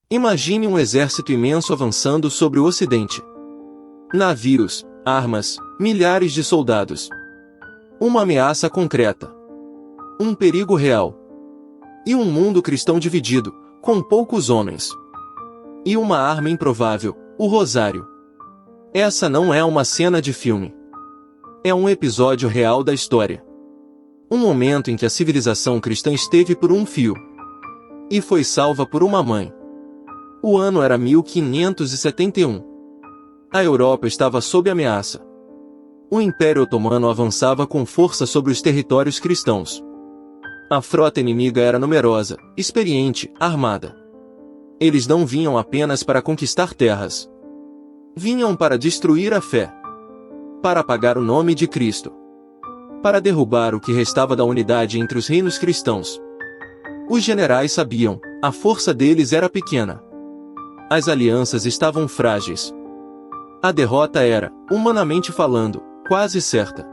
Imagine um exército imenso avançando sobre o Ocidente. Navios, armas, milhares de soldados. Uma ameaça concreta. Um perigo real. E um mundo cristão dividido, com poucos homens. E uma arma improvável, o Rosário. Essa não é uma cena de filme. É um episódio real da história. Um momento em que a civilização cristã esteve por um fio. E foi salva por uma mãe. O ano era 1571. A Europa estava sob ameaça. O Império Otomano avançava com força sobre os territórios cristãos. A frota inimiga era numerosa, experiente, armada. Eles não vinham apenas para conquistar terras. Vinham para destruir a fé. Para apagar o nome de Cristo. Para derrubar o que restava da unidade entre os reinos cristãos. Os generais sabiam, a força deles era pequena. As alianças estavam frágeis. A derrota era, humanamente falando, quase certa.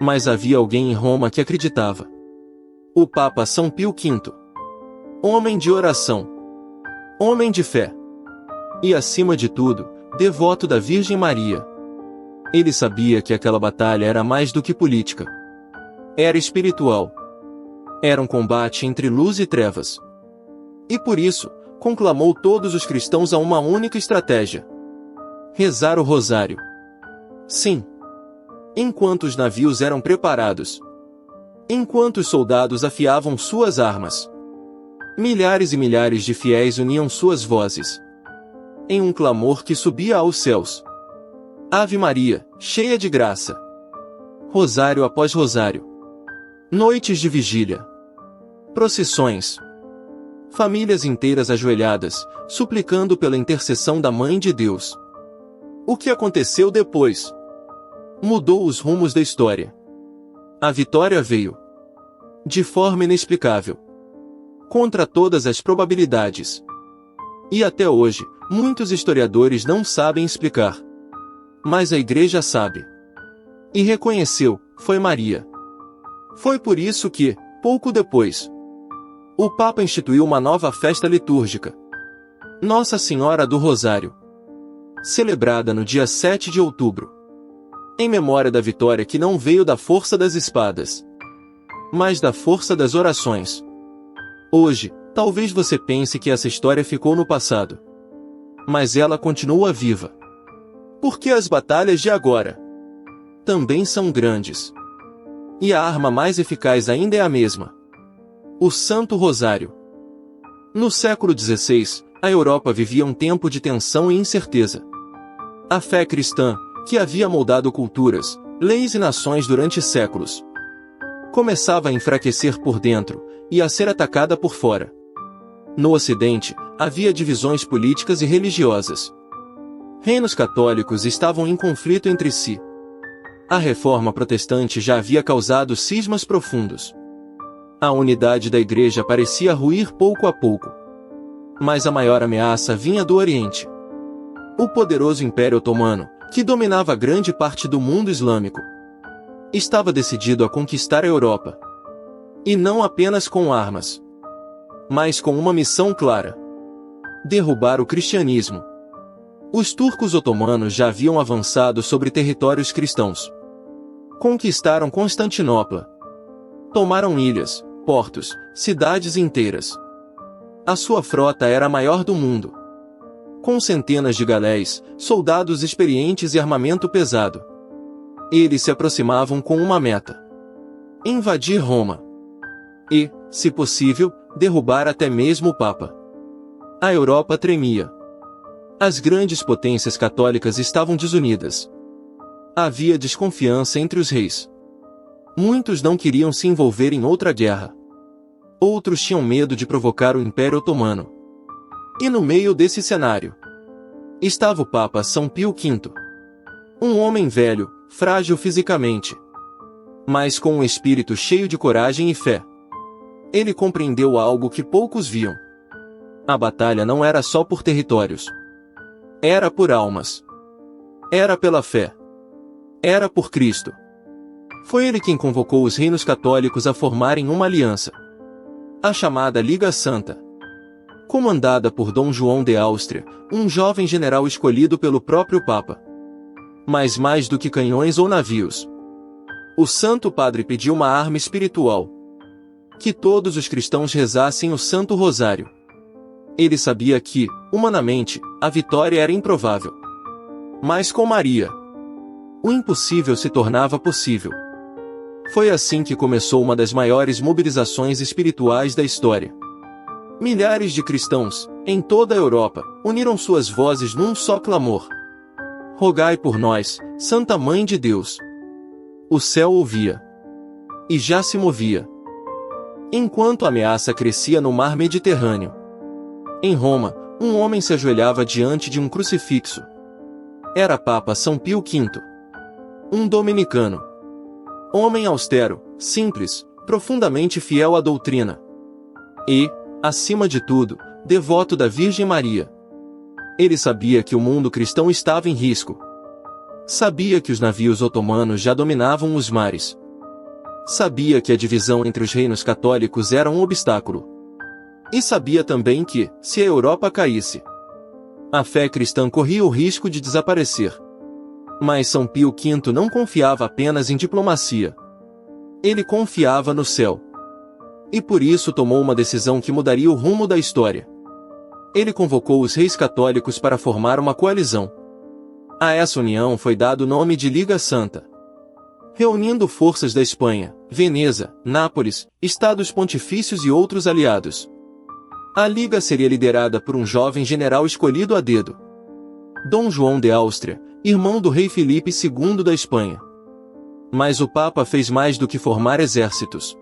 Mas havia alguém em Roma que acreditava. O Papa São Pio V. Homem de oração. Homem de fé. E acima de tudo, devoto da Virgem Maria. Ele sabia que aquela batalha era mais do que política. Era espiritual. Era um combate entre luz e trevas. E por isso, conclamou todos os cristãos a uma única estratégia. Rezar o rosário. Sim. Enquanto os navios eram preparados. Enquanto os soldados afiavam suas armas. Milhares e milhares de fiéis uniam suas vozes. Em um clamor que subia aos céus. Ave Maria, cheia de graça. Rosário após rosário. Noites de vigília. Procissões. Famílias inteiras ajoelhadas, suplicando pela intercessão da Mãe de Deus. O que aconteceu depois? Mudou os rumos da história. A vitória veio. De forma inexplicável. Contra todas as probabilidades. E até hoje, muitos historiadores não sabem explicar. Mas a Igreja sabe. E reconheceu, foi Maria. Foi por isso que, pouco depois, o Papa instituiu uma nova festa litúrgica. Nossa Senhora do Rosário. Celebrada no dia 7 de outubro. Em memória da vitória que não veio da força das espadas, mas da força das orações. Hoje, talvez você pense que essa história ficou no passado. Mas ela continua viva. Porque as batalhas de agora também são grandes. E a arma mais eficaz ainda é a mesma. O Santo Rosário. No século XVI, a Europa vivia um tempo de tensão e incerteza. A fé cristã, que havia moldado culturas, leis e nações durante séculos, começava a enfraquecer por dentro, e a ser atacada por fora. No Ocidente, havia divisões políticas e religiosas. Reinos católicos estavam em conflito entre si. A reforma protestante já havia causado cismas profundos. A unidade da Igreja parecia ruir pouco a pouco. Mas a maior ameaça vinha do Oriente. O poderoso Império Otomano, que dominava grande parte do mundo islâmico, estava decidido a conquistar a Europa. E não apenas com armas, mas com uma missão clara: derrubar o cristianismo. Os turcos otomanos já haviam avançado sobre territórios cristãos. Conquistaram Constantinopla. Tomaram ilhas, portos, cidades inteiras. A sua frota era a maior do mundo. Com centenas de galéis, soldados experientes e armamento pesado. Eles se aproximavam com uma meta: invadir Roma. E, se possível, derrubar até mesmo o Papa. A Europa tremia. As grandes potências católicas estavam desunidas. Havia desconfiança entre os reis. Muitos não queriam se envolver em outra guerra. Outros tinham medo de provocar o Império Otomano. E no meio desse cenário estava o Papa São Pio V. Um homem velho, frágil fisicamente, mas com um espírito cheio de coragem e fé. Ele compreendeu algo que poucos viam. A batalha não era só por territórios. Era por almas. Era pela fé. Era por Cristo. Foi ele quem convocou os reinos católicos a formarem uma aliança. A chamada Liga Santa. comandada por Dom João de Áustria, um jovem general escolhido pelo próprio Papa. Mas mais do que canhões ou navios, o Santo Padre pediu uma arma espiritual: que todos os cristãos rezassem o Santo Rosário. Ele sabia que, humanamente, a vitória era improvável. Mas com Maria, o impossível se tornava possível. Foi assim que começou uma das maiores mobilizações espirituais da história. Milhares de cristãos, em toda a Europa, uniram suas vozes num só clamor: rogai por nós, Santa Mãe de Deus. O céu ouvia. E já se movia. Enquanto a ameaça crescia no mar Mediterrâneo. Em Roma, um homem se ajoelhava diante de um crucifixo. Era Papa São Pio V. Um dominicano. Homem austero, simples, profundamente fiel à doutrina. E, acima de tudo, devoto da Virgem Maria. Ele sabia que o mundo cristão estava em risco. Sabia que os navios otomanos já dominavam os mares. Sabia que a divisão entre os reinos católicos era um obstáculo. E sabia também que, se a Europa caísse, a fé cristã corria o risco de desaparecer. Mas São Pio V não confiava apenas em diplomacia. Ele confiava no céu. E por isso tomou uma decisão que mudaria o rumo da história. Ele convocou os reis católicos para formar uma coalizão. A essa união foi dado o nome de Liga Santa. Reunindo forças da Espanha, Veneza, Nápoles, Estados Pontifícios e outros aliados. A Liga seria liderada por um jovem general escolhido a dedo: Dom João de Áustria, irmão do rei Filipe II da Espanha. Mas o Papa fez mais do que formar exércitos.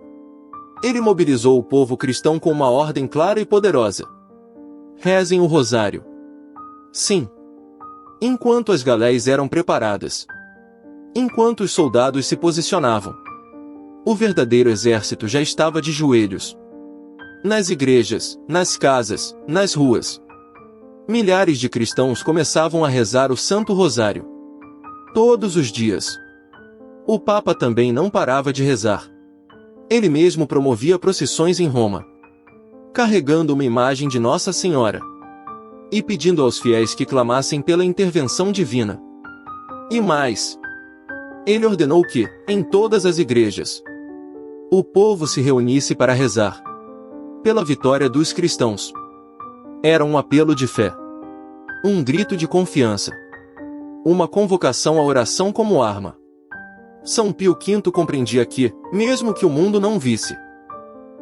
Ele mobilizou o povo cristão com uma ordem clara e poderosa: rezem o rosário. Sim. Enquanto as galéias eram preparadas. Enquanto os soldados se posicionavam. O verdadeiro exército já estava de joelhos. Nas igrejas, nas casas, nas ruas. Milhares de cristãos começavam a rezar o Santo Rosário. Todos os dias. O Papa também não parava de rezar. Ele mesmo promovia procissões em Roma, carregando uma imagem de Nossa Senhora. E pedindo aos fiéis que clamassem pela intervenção divina. E mais. Ele ordenou que, em todas as igrejas, o povo se reunisse para rezar pela vitória dos cristãos. Era um apelo de fé. Um grito de confiança. Uma convocação à oração como arma. São Pio V compreendia que, mesmo que o mundo não visse,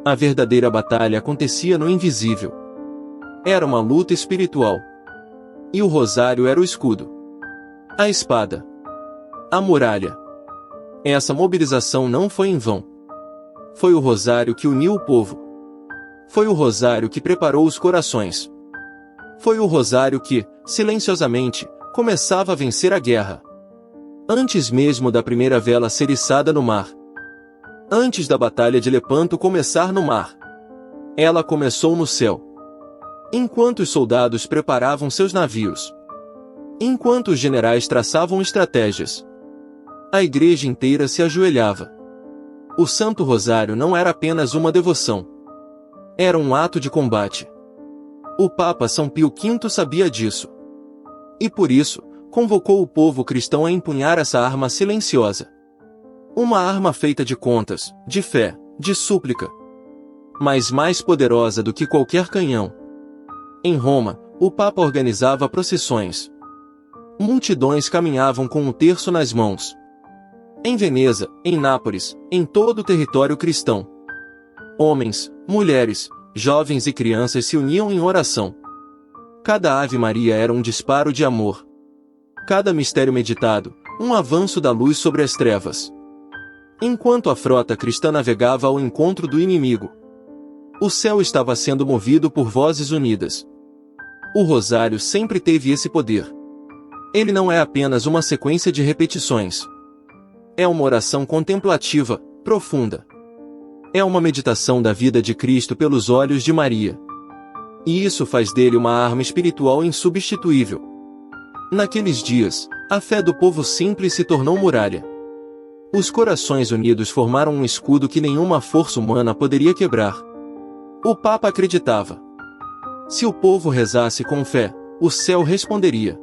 a verdadeira batalha acontecia no invisível. Era uma luta espiritual. E o rosário era o escudo. A espada. A muralha. Essa mobilização não foi em vão. Foi o rosário que uniu o povo. Foi o rosário que preparou os corações. Foi o rosário que, silenciosamente, começava a vencer a guerra. Antes mesmo da primeira vela ser içada no mar. Antes da batalha de Lepanto começar no mar. Ela começou no céu. Enquanto os soldados preparavam seus navios. Enquanto os generais traçavam estratégias. A igreja inteira se ajoelhava. O Santo Rosário não era apenas uma devoção. Era um ato de combate. O Papa São Pio V sabia disso. E por isso, convocou o povo cristão a empunhar essa arma silenciosa. Uma arma feita de contas, de fé, de súplica. Mas mais poderosa do que qualquer canhão. Em Roma, o Papa organizava procissões. Multidões caminhavam com um terço nas mãos. Em Veneza, em Nápoles, em todo o território cristão. Homens, mulheres, jovens e crianças se uniam em oração. Cada Ave Maria era um disparo de amor. Cada mistério meditado, um avanço da luz sobre as trevas. Enquanto a frota cristã navegava ao encontro do inimigo, o céu estava sendo movido por vozes unidas. O rosário sempre teve esse poder. Ele não é apenas uma sequência de repetições. É uma oração contemplativa, profunda. É uma meditação da vida de Cristo pelos olhos de Maria. E isso faz dele uma arma espiritual insubstituível. Naqueles dias, a fé do povo simples se tornou muralha. Os corações unidos formaram um escudo que nenhuma força humana poderia quebrar. O Papa acreditava. Se o povo rezasse com fé, o céu responderia.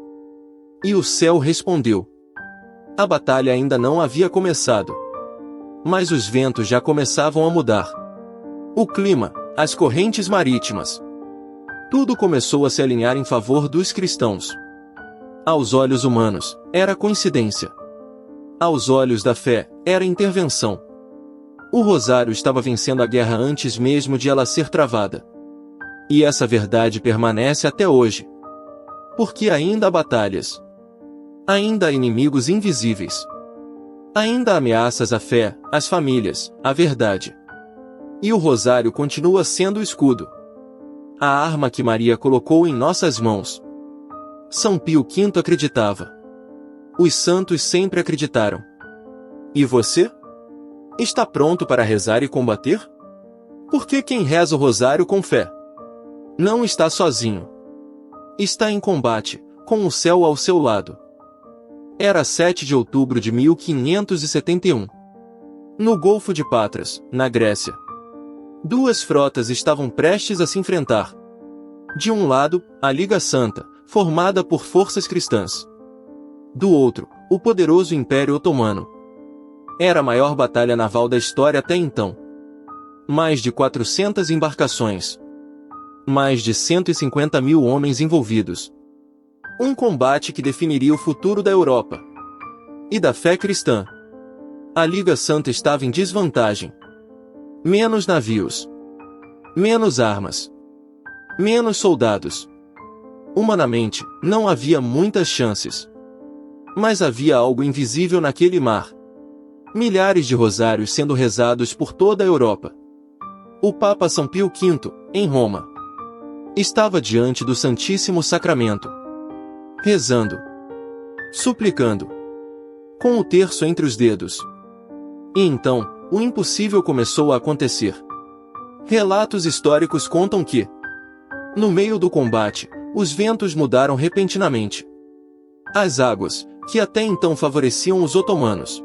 E o céu respondeu. A batalha ainda não havia começado. Mas os ventos já começavam a mudar. O clima, as correntes marítimas. Tudo começou a se alinhar em favor dos cristãos. Aos olhos humanos, era coincidência. Aos olhos da fé, era intervenção. O Rosário estava vencendo a guerra antes mesmo de ela ser travada. E essa verdade permanece até hoje. Porque ainda há batalhas. Ainda há inimigos invisíveis. Ainda há ameaças à fé, às famílias, à verdade. E o Rosário continua sendo o escudo. A arma que Maria colocou em nossas mãos. São Pio V acreditava. Os santos sempre acreditaram. E você? Está pronto para rezar e combater? Porque quem reza o Rosário com fé não está sozinho. Está em combate, com o céu ao seu lado. Era 7 de outubro de 1571. No Golfo de Patras, na Grécia. Duas frotas estavam prestes a se enfrentar. De um lado, a Liga Santa, formada por forças cristãs. Do outro, o poderoso Império Otomano. Era a maior batalha naval da história até então. Mais de 400 embarcações. Mais de 150 mil homens envolvidos. Um combate que definiria o futuro da Europa. E da fé cristã. A Liga Santa estava em desvantagem. Menos navios. Menos armas. Menos soldados. Humanamente, não havia muitas chances. Mas havia algo invisível naquele mar. Milhares de rosários sendo rezados por toda a Europa. O Papa São Pio V, em Roma, estava diante do Santíssimo Sacramento. Rezando. Suplicando. Com o terço entre os dedos. E então, o impossível começou a acontecer. Relatos históricos contam que, no meio do combate, os ventos mudaram repentinamente. As águas, que até então favoreciam os otomanos,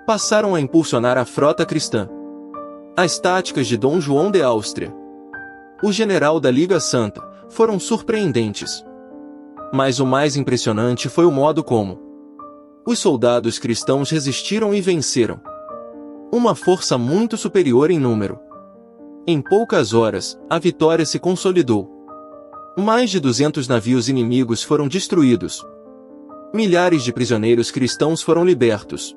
passaram a impulsionar a frota cristã. As táticas de Dom João de Áustria, o general da Liga Santa, foram surpreendentes. Mas o mais impressionante foi o modo como os soldados cristãos resistiram e venceram. Uma força muito superior em número. Em poucas horas, a vitória se consolidou. Mais de 200 navios inimigos foram destruídos. Milhares de prisioneiros cristãos foram libertos.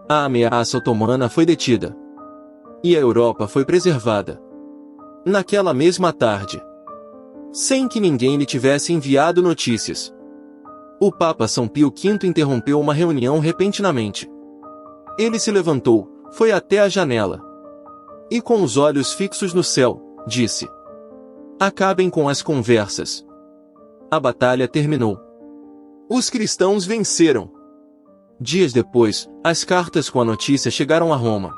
A ameaça otomana foi detida. E a Europa foi preservada. Naquela mesma tarde, sem que ninguém lhe tivesse enviado notícias, o Papa São Pio V interrompeu uma reunião repentinamente. Ele se levantou, foi até a janela. E com os olhos fixos no céu, disse: acabem com as conversas. A batalha terminou. Os cristãos venceram. Dias depois, as cartas com a notícia chegaram a Roma.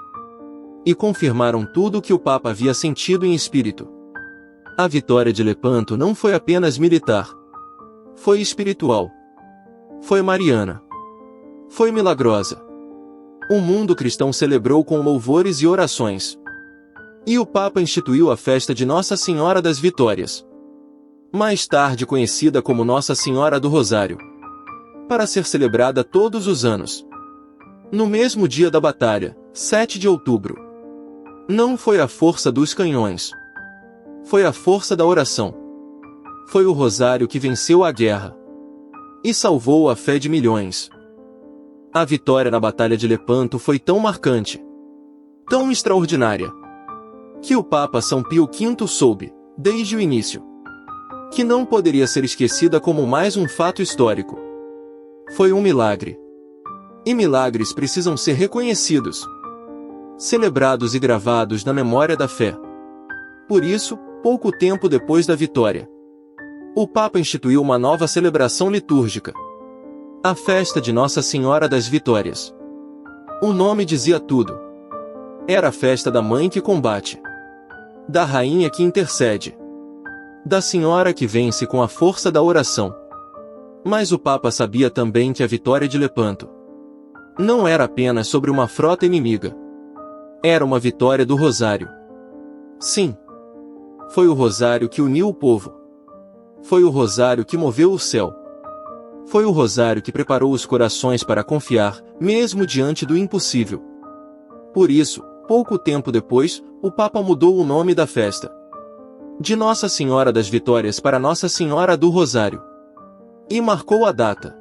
E confirmaram tudo o que o Papa havia sentido em espírito. A vitória de Lepanto não foi apenas militar. Foi espiritual. Foi mariana. Foi milagrosa. O mundo cristão celebrou com louvores e orações. E o Papa instituiu a festa de Nossa Senhora das Vitórias, mais tarde conhecida como Nossa Senhora do Rosário, para ser celebrada todos os anos. No mesmo dia da batalha, 7 de outubro. Não foi a força dos canhões. Foi a força da oração. Foi o Rosário que venceu a guerra. E salvou a fé de milhões. A vitória na Batalha de Lepanto foi tão marcante, tão extraordinária, que o Papa São Pio V soube, desde o início, que não poderia ser esquecida como mais um fato histórico. Foi um milagre. E milagres precisam ser reconhecidos, celebrados e gravados na memória da fé. Por isso, pouco tempo depois da vitória, o Papa instituiu uma nova celebração litúrgica, a festa de Nossa Senhora das Vitórias. O nome dizia tudo. Era a festa da mãe que combate, da rainha que intercede, da senhora que vence com a força da oração. Mas o Papa sabia também que a vitória de Lepanto não era apenas sobre uma frota inimiga. Era uma vitória do Rosário. Sim. Foi o rosário que uniu o povo. Foi o rosário que moveu o céu. Foi o rosário que preparou os corações para confiar, mesmo diante do impossível. Por isso, pouco tempo depois, o Papa mudou o nome da festa de Nossa Senhora das Vitórias para Nossa Senhora do Rosário. E marcou a data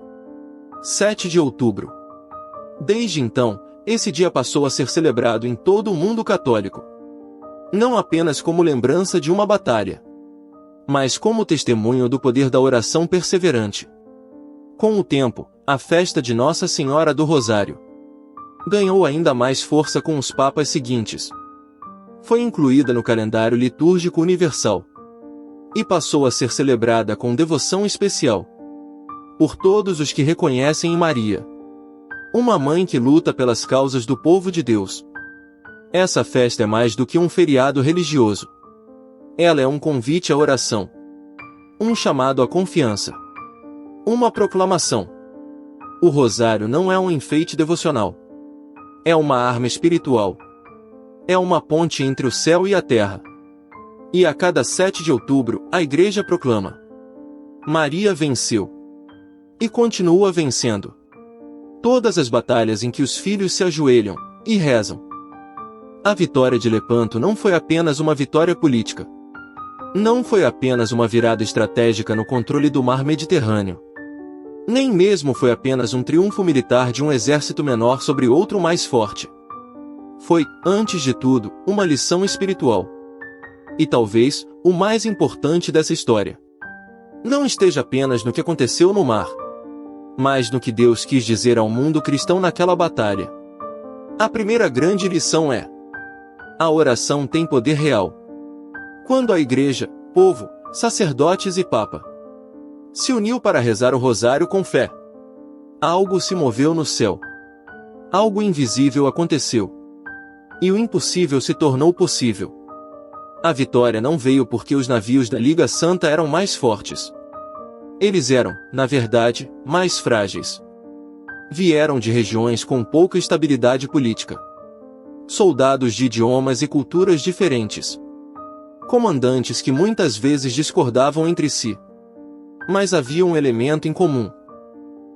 7 de outubro. Desde então, esse dia passou a ser celebrado em todo o mundo católico. Não apenas como lembrança de uma batalha, mas como testemunho do poder da oração perseverante. Com o tempo, a festa de Nossa Senhora do Rosário ganhou ainda mais força com os papas seguintes. Foi incluída no calendário litúrgico universal e passou a ser celebrada com devoção especial por todos os que reconhecem em Maria uma mãe que luta pelas causas do povo de Deus. Essa festa é mais do que um feriado religioso. Ela é um convite à oração, um chamado à confiança, uma proclamação. O rosário não é um enfeite devocional. É uma arma espiritual. É uma ponte entre o céu e a terra. E a cada 7 de outubro, a Igreja proclama: Maria venceu. E continua vencendo todas as batalhas em que os filhos se ajoelham e rezam. A vitória de Lepanto não foi apenas uma vitória política. Não foi apenas uma virada estratégica no controle do mar Mediterrâneo. Nem mesmo foi apenas um triunfo militar de um exército menor sobre outro mais forte. Foi, antes de tudo, uma lição espiritual. E talvez, o mais importante dessa história não esteja apenas no que aconteceu no mar, mas no que Deus quis dizer ao mundo cristão naquela batalha. A primeira grande lição é: a oração tem poder real. Quando a Igreja, povo, sacerdotes e Papa se uniu para rezar o rosário com fé, algo se moveu no céu. Algo invisível aconteceu. E o impossível se tornou possível. A vitória não veio porque os navios da Liga Santa eram mais fortes. Eles eram, na verdade, mais frágeis. Vieram de regiões com pouca estabilidade política. Soldados de idiomas e culturas diferentes. Comandantes que muitas vezes discordavam entre si. Mas havia um elemento em comum.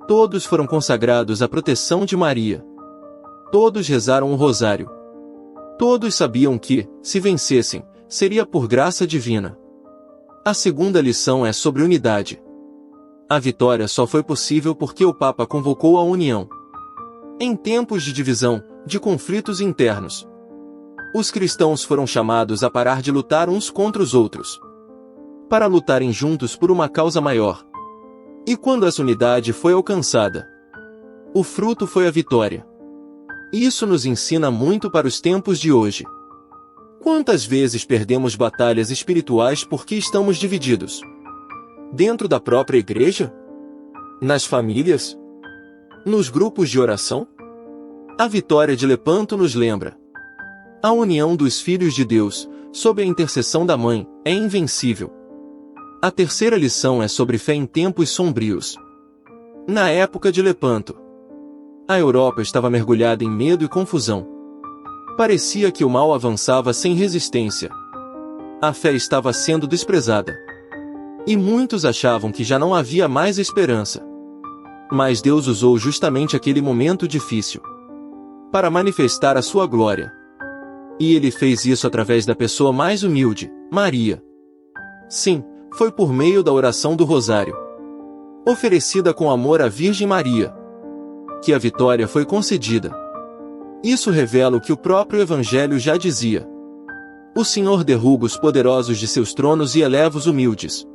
Todos foram consagrados à proteção de Maria. Todos rezaram o rosário. Todos sabiam que, se vencessem, seria por graça divina. A segunda lição é sobre unidade. A vitória só foi possível porque o Papa convocou a união. Em tempos de divisão, de conflitos internos, os cristãos foram chamados a parar de lutar uns contra os outros, para lutarem juntos por uma causa maior. E quando essa unidade foi alcançada, o fruto foi a vitória. Isso nos ensina muito para os tempos de hoje. Quantas vezes perdemos batalhas espirituais porque estamos divididos? Dentro da própria igreja? Nas famílias? Nos grupos de oração? A vitória de Lepanto nos lembra: a união dos filhos de Deus, sob a intercessão da Mãe, é invencível. A terceira lição é sobre fé em tempos sombrios. Na época de Lepanto, a Europa estava mergulhada em medo e confusão. Parecia que o mal avançava sem resistência. A fé estava sendo desprezada. E muitos achavam que já não havia mais esperança. Mas Deus usou justamente aquele momento difícil para manifestar a sua glória. E Ele fez isso através da pessoa mais humilde, Maria. Sim, foi por meio da oração do rosário, oferecida com amor à Virgem Maria, que a vitória foi concedida. Isso revela o que o próprio Evangelho já dizia: o Senhor derruba os poderosos de seus tronos e eleva os humildes.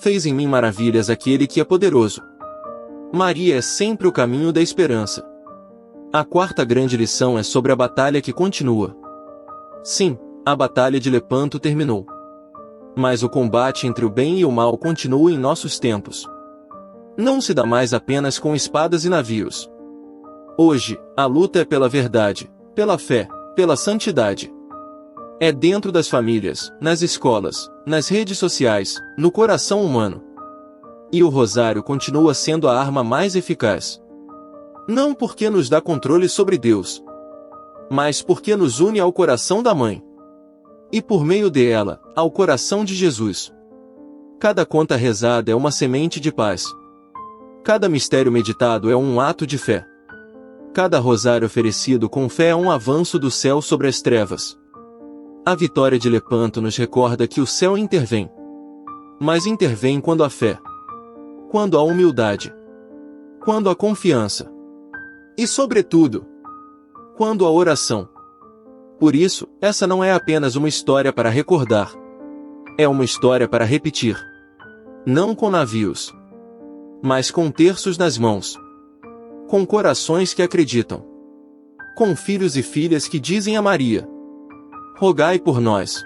Fez em mim maravilhas aquele que é poderoso. Maria é sempre o caminho da esperança. A quarta grande lição é sobre a batalha que continua. Sim, a batalha de Lepanto terminou. Mas o combate entre o bem e o mal continua em nossos tempos. Não se dá mais apenas com espadas e navios. Hoje, a luta é pela verdade, pela fé, pela santidade. É dentro das famílias, nas escolas, nas redes sociais, no coração humano. E o rosário continua sendo a arma mais eficaz. Não porque nos dá controle sobre Deus, mas porque nos une ao coração da Mãe. e por meio dela, ao coração de Jesus. Cada conta rezada é uma semente de paz. Cada mistério meditado é um ato de fé. Cada rosário oferecido com fé é um avanço do céu sobre as trevas. A vitória de Lepanto nos recorda que o céu intervém. Mas intervém quando há fé, quando há humildade, quando há confiança e, sobretudo, quando há oração. Por isso, essa não é apenas uma história para recordar. É uma história para repetir. Não com navios, mas com terços nas mãos. Com corações que acreditam. Com filhos e filhas que dizem a Maria: rogai por nós.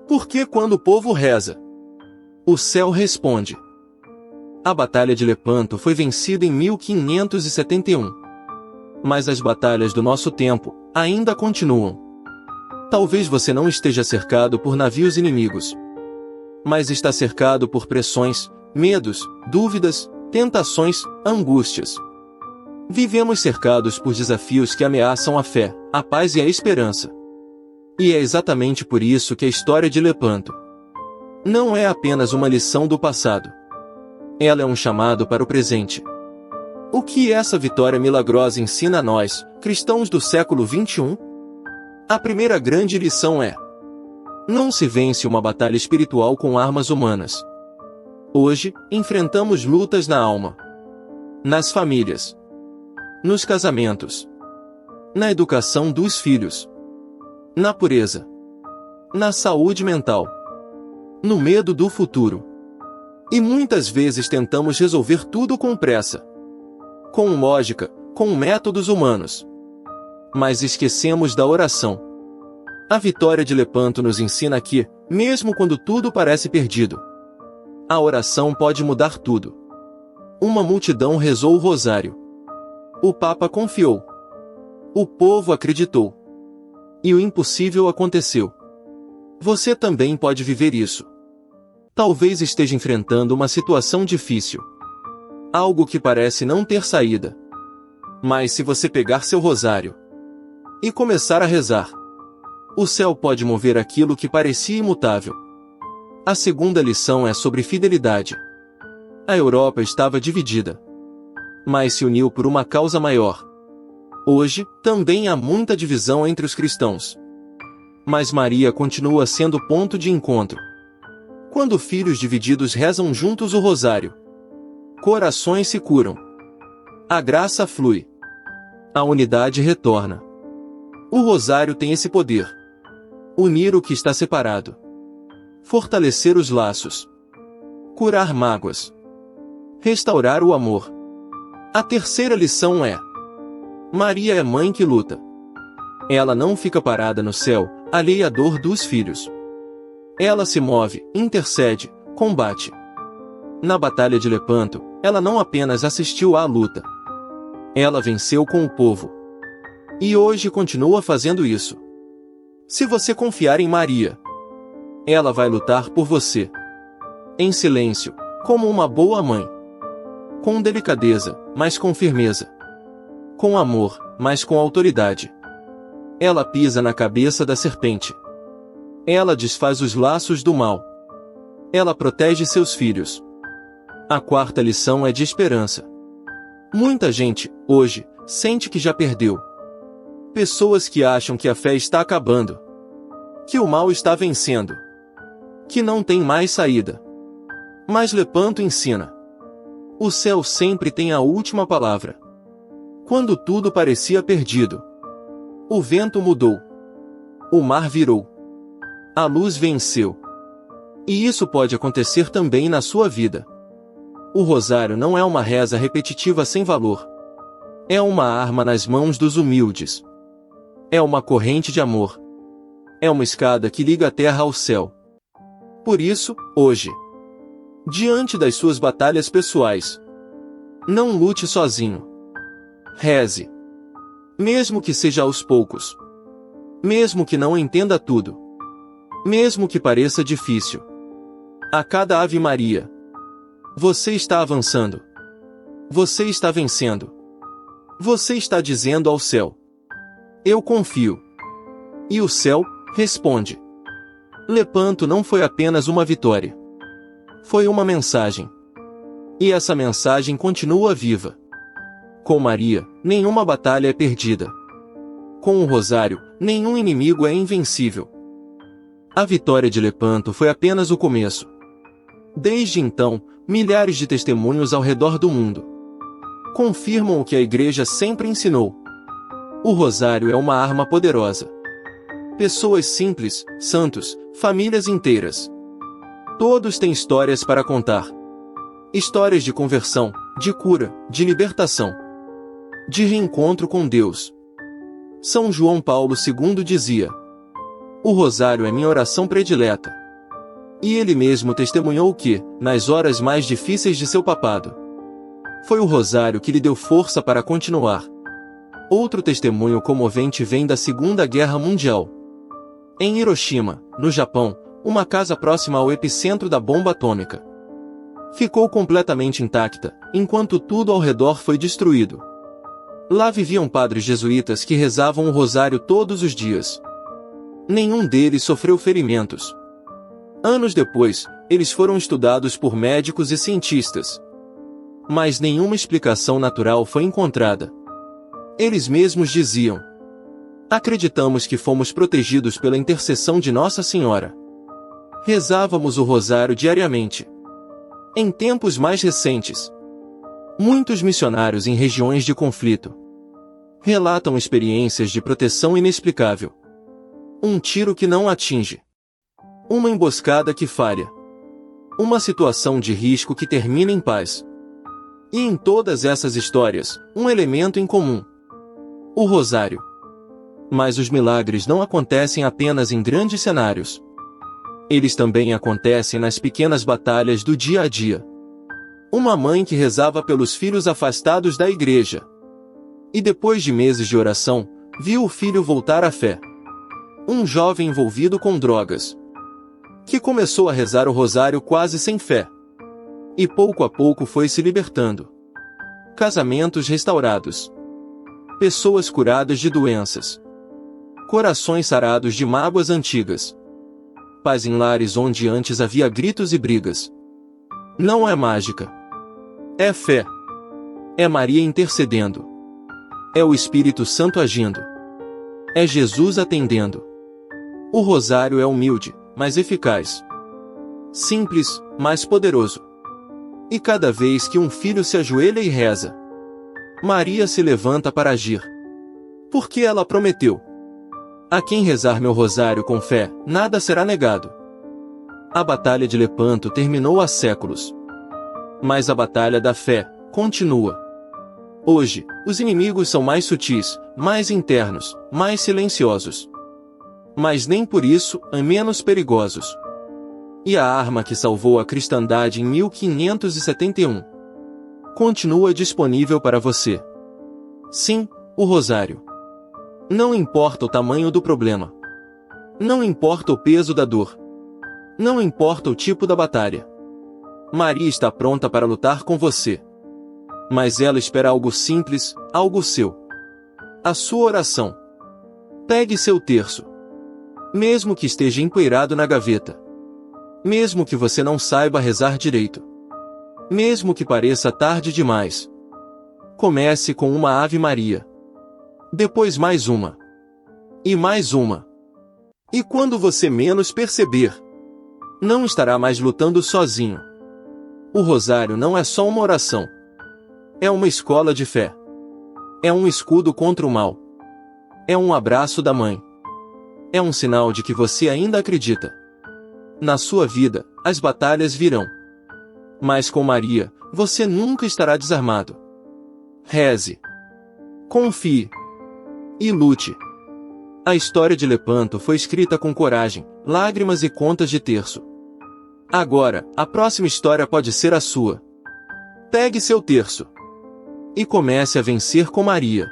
Porque quando o povo reza, o céu responde. A Batalha de Lepanto foi vencida em 1571. Mas as batalhas do nosso tempo ainda continuam. Talvez você não esteja cercado por navios inimigos, mas está cercado por pressões, medos, dúvidas, tentações, angústias. Vivemos cercados por desafios que ameaçam a fé, a paz e a esperança. E é exatamente por isso que a história de Lepanto não é apenas uma lição do passado. Ela é um chamado para o presente. O que essa vitória milagrosa ensina a nós, cristãos do século XXI? A primeira grande lição é: não se vence uma batalha espiritual com armas humanas. Hoje, enfrentamos lutas na alma, nas famílias, nos casamentos, na educação dos filhos, na pureza, na saúde mental, no medo do futuro. E muitas vezes tentamos resolver tudo com pressa, com lógica, com métodos humanos. Mas esquecemos da oração. A vitória de Lepanto nos ensina que, mesmo quando tudo parece perdido, a oração pode mudar tudo. Uma multidão rezou o rosário. O Papa confiou. O povo acreditou. E o impossível aconteceu. Você também pode viver isso. Talvez esteja enfrentando uma situação difícil. Algo que parece não ter saída. Mas se você pegar seu rosário e começar a rezar, o céu pode mover aquilo que parecia imutável. A segunda lição é sobre fidelidade. A Europa estava dividida, mas se uniu por uma causa maior. Hoje, também há muita divisão entre os cristãos. Mas Maria continua sendo ponto de encontro. Quando filhos divididos rezam juntos o rosário, corações se curam. A graça flui. A unidade retorna. O rosário tem esse poder: unir o que está separado, fortalecer os laços, curar mágoas, restaurar o amor. A terceira lição é: Maria é mãe que luta. Ela não fica parada no céu, alheia à dor dos filhos. Ela se move, intercede, combate. Na Batalha de Lepanto, ela não apenas assistiu à luta. Ela venceu com o povo. E hoje continua fazendo isso. Se você confiar em Maria, ela vai lutar por você. Em silêncio, como uma boa mãe. Com delicadeza, mas com firmeza. Com amor, mas com autoridade. Ela pisa na cabeça da serpente. Ela desfaz os laços do mal. Ela protege seus filhos. A quarta lição é de esperança. Muita gente, hoje, sente que já perdeu. Pessoas que acham que a fé está acabando, que o mal está vencendo, que não tem mais saída. Mas Lepanto ensina: o céu sempre tem a última palavra. Quando tudo parecia perdido, o vento mudou. O mar virou. A luz venceu. E isso pode acontecer também na sua vida. O rosário não é uma reza repetitiva sem valor. É uma arma nas mãos dos humildes. É uma corrente de amor. É uma escada que liga a terra ao céu. Por isso, hoje, diante das suas batalhas pessoais, não lute sozinho. Reze. Mesmo que seja aos poucos. Mesmo que não entenda tudo. Mesmo que pareça difícil. A cada Ave Maria, você está avançando. Você está vencendo. Você está dizendo ao céu: eu confio. E o céu responde: Lepanto não foi apenas uma vitória. Foi uma mensagem. E essa mensagem continua viva. Com Maria, nenhuma batalha é perdida. Com o rosário, nenhum inimigo é invencível. A vitória de Lepanto foi apenas o começo. Desde então, milhares de testemunhos ao redor do mundo confirmam o que a Igreja sempre ensinou. O rosário é uma arma poderosa. Pessoas simples, santos, famílias inteiras. Todos têm histórias para contar. Histórias de conversão, de cura, de libertação, de reencontro com Deus. São João Paulo II dizia: "O rosário é minha oração predileta." E ele mesmo testemunhou que, nas horas mais difíceis de seu papado, foi o rosário que lhe deu força para continuar. Outro testemunho comovente vem da Segunda Guerra Mundial. Em Hiroshima, no Japão, uma casa próxima ao epicentro da bomba atômica ficou completamente intacta, enquanto tudo ao redor foi destruído. Lá viviam padres jesuítas que rezavam o rosário todos os dias. Nenhum deles sofreu ferimentos. Anos depois, eles foram estudados por médicos e cientistas. Mas nenhuma explicação natural foi encontrada. Eles mesmos diziam: "Acreditamos que fomos protegidos pela intercessão de Nossa Senhora." Rezávamos o rosário diariamente. Em tempos mais recentes, muitos missionários em regiões de conflito relatam experiências de proteção inexplicável. Um tiro que não atinge. Uma emboscada que falha. Uma situação de risco que termina em paz. E em todas essas histórias, um elemento em comum: o rosário. Mas os milagres não acontecem apenas em grandes cenários. Eles também acontecem nas pequenas batalhas do dia a dia. Uma mãe que rezava pelos filhos afastados da igreja. E depois de meses de oração, viu o filho voltar à fé. Um jovem envolvido com drogas, que começou a rezar o rosário quase sem fé. E pouco a pouco foi se libertando. Casamentos restaurados. Pessoas curadas de doenças. Corações sarados de mágoas antigas. Paz em lares onde antes havia gritos e brigas. Não é mágica. É fé. É Maria intercedendo. É o Espírito Santo agindo. É Jesus atendendo. O rosário é humilde, mas eficaz. Simples, mas poderoso. E cada vez que um filho se ajoelha e reza, Maria se levanta para agir. Porque ela prometeu: "A quem rezar meu rosário com fé, nada será negado." A batalha de Lepanto terminou há séculos. Mas a batalha da fé continua. Hoje, os inimigos são mais sutis, mais internos, mais silenciosos. Mas nem por isso, menos perigosos. E a arma que salvou a cristandade em 1571 continua disponível para você. Sim, o rosário. Não importa o tamanho do problema. Não importa o peso da dor. Não importa o tipo da batalha. Maria está pronta para lutar com você. Mas ela espera algo simples, algo seu. A sua oração. Pegue seu terço. Mesmo que esteja empoeirado na gaveta. Mesmo que você não saiba rezar direito. Mesmo que pareça tarde demais. Comece com uma Ave Maria. Depois mais uma. E mais uma. E quando você menos perceber, não estará mais lutando sozinho. O rosário não é só uma oração. É uma escola de fé. É um escudo contra o mal. É um abraço da mãe. É um sinal de que você ainda acredita. Na sua vida, as batalhas virão. Mas com Maria, você nunca estará desarmado. Reze. Confie. E lute. A história de Lepanto foi escrita com coragem, lágrimas e contas de terço. Agora, a próxima história pode ser a sua. Pegue seu terço. E comece a vencer com Maria.